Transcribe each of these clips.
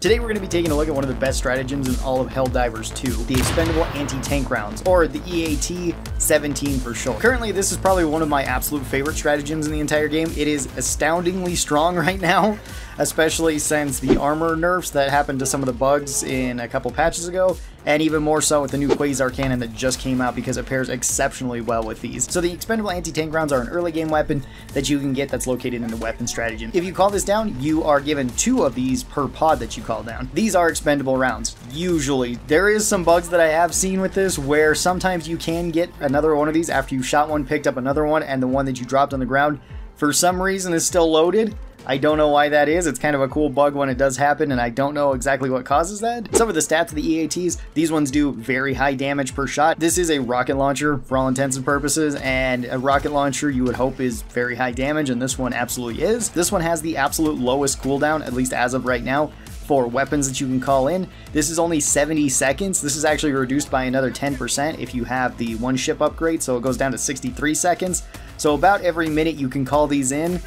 Today we're going to be taking a look at one of the best stratagems in all of Helldivers 2, the expendable anti-tank rounds, or the EAT-17 for short. Currently, this is probably one of my absolute favorite stratagems in the entire game. It is astoundingly strong right now, especially since the armor nerfs that happened to some of the bugs in a couple patches ago, and even more so with the new Quasar cannon that just came out because it pairs exceptionally well with these. So the expendable anti-tank rounds are an early game weapon that you can get that's located in the weapon stratagem. If you call this down, you are given 2 of these per pod that you call down. These are expendable rounds. Usually. There is some bugs that I have seen with this where sometimes you can get another one of these after you shot one, picked up another one, and the one that you dropped on the ground for some reason is still loaded. I don't know why that is. It's kind of a cool bug when it does happen, and I don't know exactly what causes that. Some of the stats of the EATs, these ones do very high damage per shot. This is a rocket launcher for all intents and purposes, and a rocket launcher you would hope is very high damage, and this one absolutely is. This one has the absolute lowest cooldown, at least as of right now, for weapons that you can call in. This is only 70 seconds. This is actually reduced by another 10% if you have the one ship upgrade, so it goes down to 63 seconds. So about every minute you can call these in,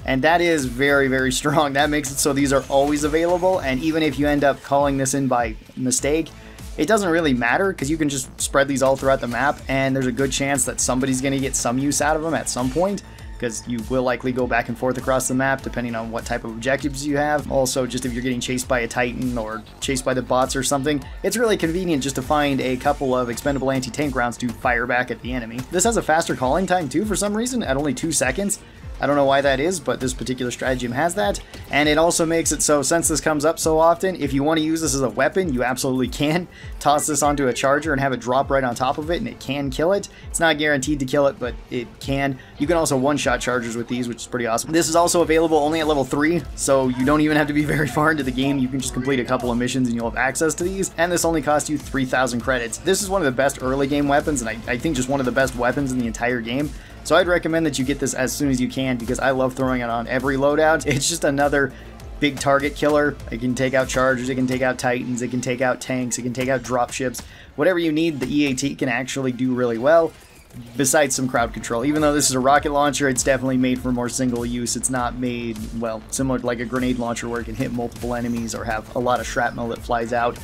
and that is very, very strong. That makes it so these are always available, and even if you end up calling this in by mistake, it doesn't really matter because you can just spread these all throughout the map, and there's a good chance that somebody's going to get some use out of them at some point, because you will likely go back and forth across the map depending on what type of objectives you have. Also, just if you're getting chased by a Titan or chased by the bots or something, it's really convenient just to find a couple of expendable anti-tank rounds to fire back at the enemy. This has a faster calling time too for some reason, at only 2 seconds. I don't know why that is, but this particular stratagem has that, and it also makes it so since this comes up so often, if you want to use this as a weapon, you absolutely can. Toss this onto a charger and have it drop right on top of it, and it can kill it. It's not guaranteed to kill it, but it can. You can also one-shot chargers with these, which is pretty awesome. This is also available only at level 3, so you don't even have to be very far into the game. You can just complete a couple of missions and you'll have access to these, and this only costs you 3,000 credits. This is one of the best early game weapons, and I think just one of the best weapons in the entire game. So I'd recommend that you get this as soon as you can because I love throwing it on every loadout. It's just another big target killer. It can take out chargers, it can take out titans, it can take out tanks, it can take out dropships. Whatever you need, the EAT can actually do really well, besides some crowd control. Even though this is a rocket launcher, it's definitely made for more single use. It's not made, well, similar to like a grenade launcher where it can hit multiple enemies or have a lot of shrapnel that flies out.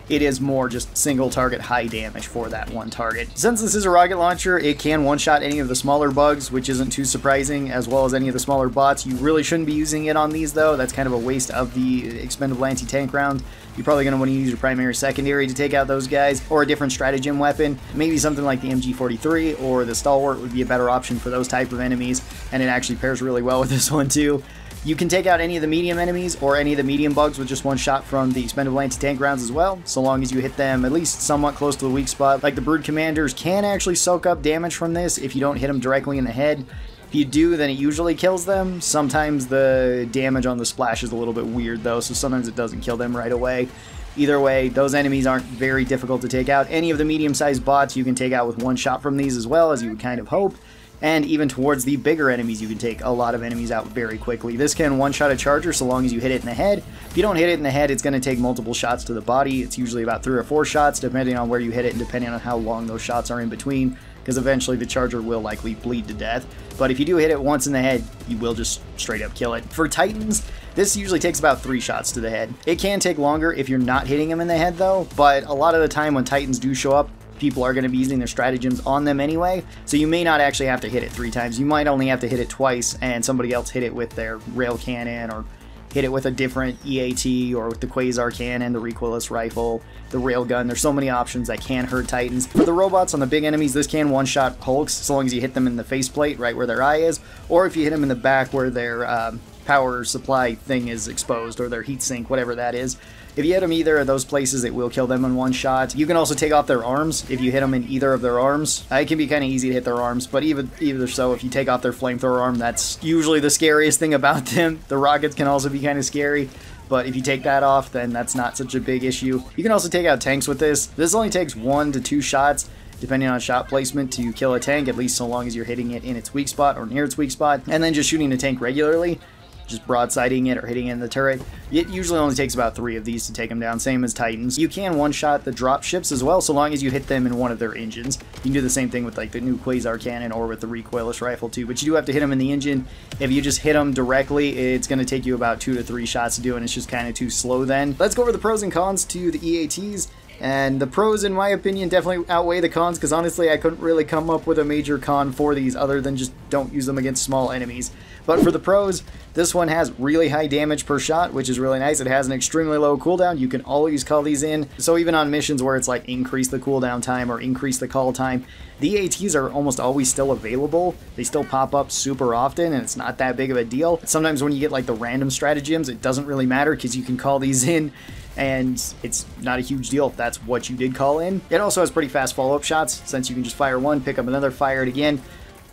It is more just single target high damage for that one target. Since this is a rocket launcher, it can one-shot any of the smaller bugs, which isn't too surprising, as well as any of the smaller bots. You really shouldn't be using it on these though. That's kind of a waste of the expendable anti-tank round. You're probably going to want to use your primary secondary to take out those guys, or a different stratagem weapon. Maybe something like the MG43 or the Stalwart would be a better option for those type of enemies, and it actually pairs really well with this one too. You can take out any of the medium enemies or any of the medium bugs with just one shot from the expendable anti-tank rounds as well, so long as you hit them at least somewhat close to the weak spot. Like the brood commanders can actually soak up damage from this if you don't hit them directly in the head. If you do, then it usually kills them. Sometimes the damage on the splash is a little bit weird though, so sometimes it doesn't kill them right away. Either way, those enemies aren't very difficult to take out. Any of the medium-sized bots you can take out with one shot from these as well, as you would kind of hope. And even towards the bigger enemies, you can take a lot of enemies out very quickly. This can one-shot a charger so long as you hit it in the head. If you don't hit it in the head, it's going to take multiple shots to the body. It's usually about 3 or 4 shots, depending on where you hit it and depending on how long those shots are in between, because eventually the charger will likely bleed to death. But if you do hit it once in the head, you will just straight up kill it. For Titans, this usually takes about 3 shots to the head. It can take longer if you're not hitting them in the head though, but a lot of the time when Titans do show up, people are going to be using their stratagems on them anyway, so you may not actually have to hit it 3 times. You might only have to hit it twice and somebody else hit it with their rail cannon, or hit it with a different EAT, or with the Quasar cannon, the recoilless rifle, the railgun. There's so many options that can hurt Titans. For the robots on the big enemies, this can one-shot Hulks so long as you hit them in the faceplate, right where their eye is, or if you hit them in the back where their power supply thing is exposed, or their heat sink, whatever that is. If you hit them either of those places, it will kill them in one shot. You can also take off their arms if you hit them in either of their arms. It can be kind of easy to hit their arms, but either so, if you take off their flamethrower arm, that's usually the scariest thing about them. The rockets can also be kind of scary, but if you take that off, then that's not such a big issue. You can also take out tanks with this. This only takes 1 to 2 shots, depending on shot placement, to kill a tank, at least so long as you're hitting it in its weak spot or near its weak spot. And then just shooting the tank regularly just broadsiding it or hitting it in the turret. It usually only takes about 3 of these to take them down, same as Titans. You can one-shot the drop ships as well, so long as you hit them in one of their engines. You can do the same thing with like the new Quasar Cannon or with the recoilless rifle too, but you do have to hit them in the engine. If you just hit them directly, it's going to take you about 2 to 3 shots to do, and it's just kind of too slow then. Let's go over the pros and cons to the EATs. And the pros, in my opinion, definitely outweigh the cons, because honestly, I couldn't really come up with a major con for these other than just don't use them against small enemies. But for the pros, this one has really high damage per shot, which is really nice. It has an extremely low cooldown. You can always call these in. So even on missions where it's like increase the cooldown time or increase the call time, the EATs are almost always still available. They still pop up super often, and it's not that big of a deal. Sometimes when you get like the random stratagems, it doesn't really matter because you can call these in, and it's not a huge deal if that's what you did call in. It also has pretty fast follow-up shots, since you can just fire one, pick up another, fire it again.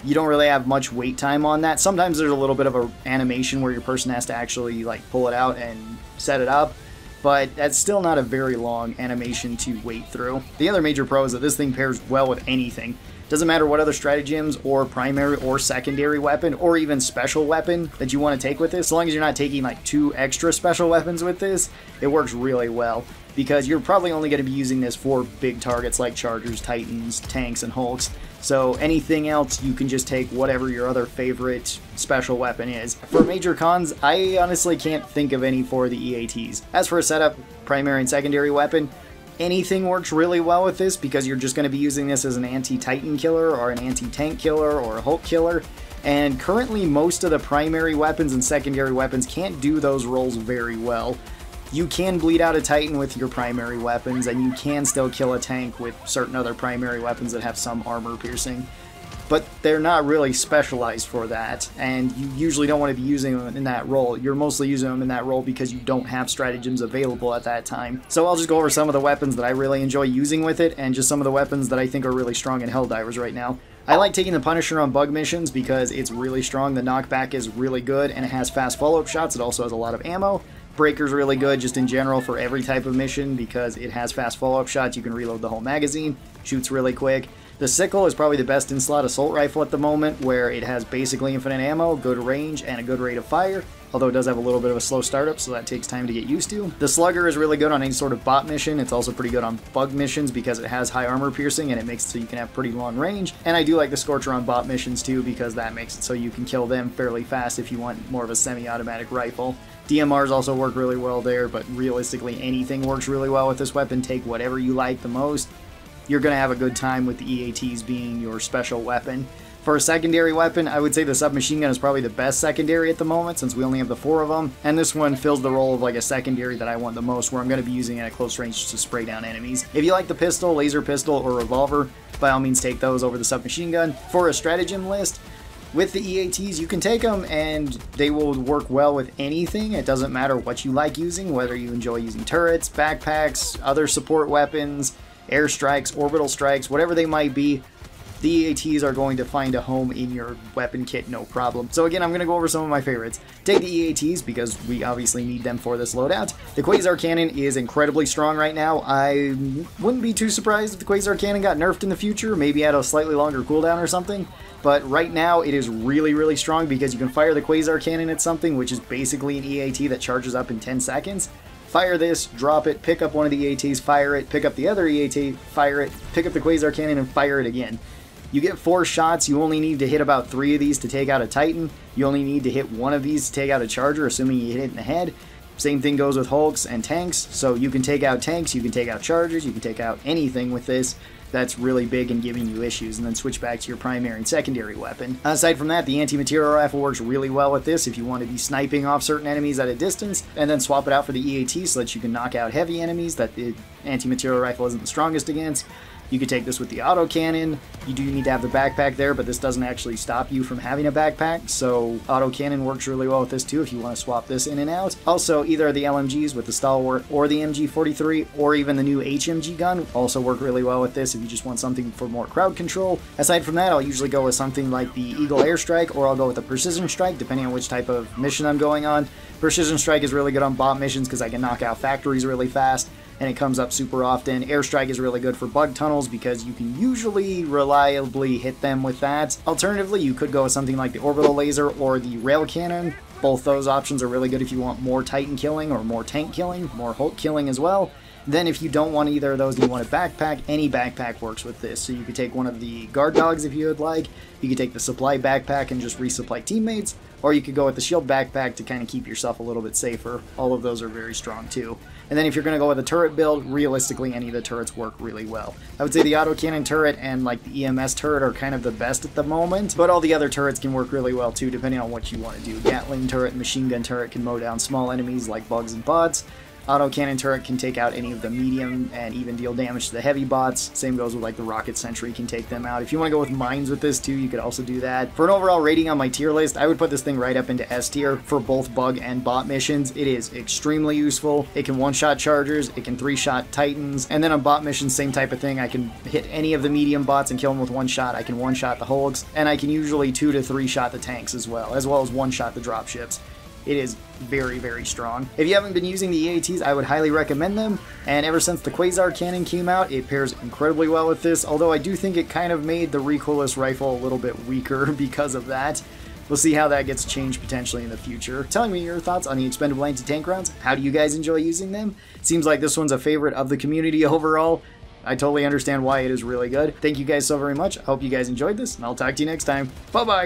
You don't really have much wait time on that. Sometimes there's a little bit of an animation where your person has to actually like pull it out and set it up, but that's still not a very long animation to wait through. The other major pro is that this thing pairs well with anything. Doesn't matter what other stratagems or primary or secondary weapon or even special weapon that you want to take with this. So long as you're not taking like 2 extra special weapons with this, it works really well, because you're probably only going to be using this for big targets like Chargers, Titans, tanks, and Hulks. So anything else, you can just take whatever your other favorite special weapon is. For major cons, I honestly can't think of any for the EATs. As for a setup, primary and secondary weapon, anything works really well with this, because you're just going to be using this as an anti-Titan killer or an anti-tank killer or a Hulk killer. And currently most of the primary weapons and secondary weapons can't do those roles very well. You can bleed out a Titan with your primary weapons, and you can still kill a tank with certain other primary weapons that have some armor piercing. But they're not really specialized for that, and you usually don't want to be using them in that role. You're mostly using them in that role because you don't have stratagems available at that time. So I'll just go over some of the weapons that I really enjoy using with it, and just some of the weapons that I think are really strong in Helldivers right now. I like taking the Punisher on bug missions because it's really strong, the knockback is really good, and it has fast follow-up shots. It also has a lot of ammo. Breaker's really good just in general for every type of mission because it has fast follow-up shots. You can reload the whole magazine, shoots really quick. The Sickle is probably the best in-slot assault rifle at the moment, where it has basically infinite ammo, good range, and a good rate of fire, although it does have a little bit of a slow startup, so that takes time to get used to. The Slugger is really good on any sort of bot mission. It's also pretty good on bug missions because it has high armor piercing and it makes it so you can have pretty long range. And I do like the Scorcher on bot missions too, because that makes it so you can kill them fairly fast if you want more of a semi-automatic rifle. DMRs also work really well there, but realistically anything works really well with this weapon. Take whatever you like the most. You're going to have a good time with the EATs being your special weapon. For a secondary weapon, I would say the submachine gun is probably the best secondary at the moment, since we only have the 4 of them, and this one fills the role of like a secondary that I want the most, where I'm going to be using it at close range to spray down enemies. If you like the pistol, laser pistol, or revolver, by all means take those over the submachine gun. For a stratagem list, with the EATs, you can take them and they will work well with anything. It doesn't matter what you like using, whether you enjoy using turrets, backpacks, other support weapons, airstrikes, orbital strikes, whatever they might be. The EATs are going to find a home in your weapon kit, no problem. So again, I'm going to go over some of my favorites. Take the EATs, because we obviously need them for this loadout. The Quasar Cannon is incredibly strong right now. I wouldn't be too surprised if the Quasar Cannon got nerfed in the future, maybe had a slightly longer cooldown or something. But right now, it is really, really strong because you can fire the Quasar Cannon at something, which is basically an EAT that charges up in 10 seconds. Fire this, drop it, pick up one of the EATs, fire it, pick up the other EAT, fire it, pick up the Quasar Cannon, and fire it again. You get 4 shots. You only need to hit about 3 of these to take out a Titan. You only need to hit 1 of these to take out a Charger, assuming you hit it in the head. Same thing goes with Hulks and tanks. So you can take out tanks, you can take out Chargers, you can take out anything with this that's really big and giving you issues, and then switch back to your primary and secondary weapon. Aside from that, the anti-material rifle works really well with this if you want to be sniping off certain enemies at a distance, and then swap it out for the EAT so that you can knock out heavy enemies that the anti-material rifle isn't the strongest against. You could take this with the autocannon. You do need to have the backpack there, but this doesn't actually stop you from having a backpack, so autocannon works really well with this too if you want to swap this in and out. Also, either the LMGs with the Stalwart or the MG43, or even the new HMG gun also work really well with this if you just want something for more crowd control. Aside from that, I'll usually go with something like the Eagle Airstrike, or I'll go with the Precision Strike, depending on which type of mission I'm going on. Precision Strike is really good on bot missions because I can knock out factories really fast, and it comes up super often. Airstrike is really good for bug tunnels because you can usually reliably hit them with that. Alternatively, you could go with something like the orbital laser or the rail cannon. Both those options are really good if you want more Titan killing or more tank killing, more Hulk killing as well. Then if you don't want either of those and you want a backpack, any backpack works with this. So you could take one of the guard dogs if you would like, you could take the supply backpack and just resupply teammates, or you could go with the shield backpack to kind of keep yourself a little bit safer. All of those are very strong too. And then if you're going to go with a turret build, realistically any of the turrets work really well. I would say the autocannon turret and like the EMS turret are kind of the best at the moment, but all the other turrets can work really well too depending on what you want to do. Gatling turret and machine gun turret can mow down small enemies like bugs and bots. Autocannon turret can take out any of the medium and even deal damage to the heavy bots. Same goes with like the rocket sentry, can take them out. If you want to go with mines with this too, you could also do that. For an overall rating on my tier list, I would put this thing right up into S tier for both bug and bot missions. It is extremely useful. It can one-shot chargers, it can three-shot titans, and then on bot missions, same type of thing. I can hit any of the medium bots and kill them with one shot. I can one-shot the Hulks, and I can usually 2 to 3 shot the tanks as well as one-shot the dropships. It is very, very strong. If you haven't been using the EATs, I would highly recommend them. And ever since the Quasar cannon came out, it pairs incredibly well with this, although I do think it kind of made the recoilless rifle a little bit weaker because of that. We'll see how that gets changed potentially in the future. Telling me your thoughts on the expendable anti-tank rounds. How do you guys enjoy using them? Seems like this one's a favorite of the community overall. I totally understand why it is really good. Thank you guys so very much. I hope you guys enjoyed this, and I'll talk to you next time. Bye-bye!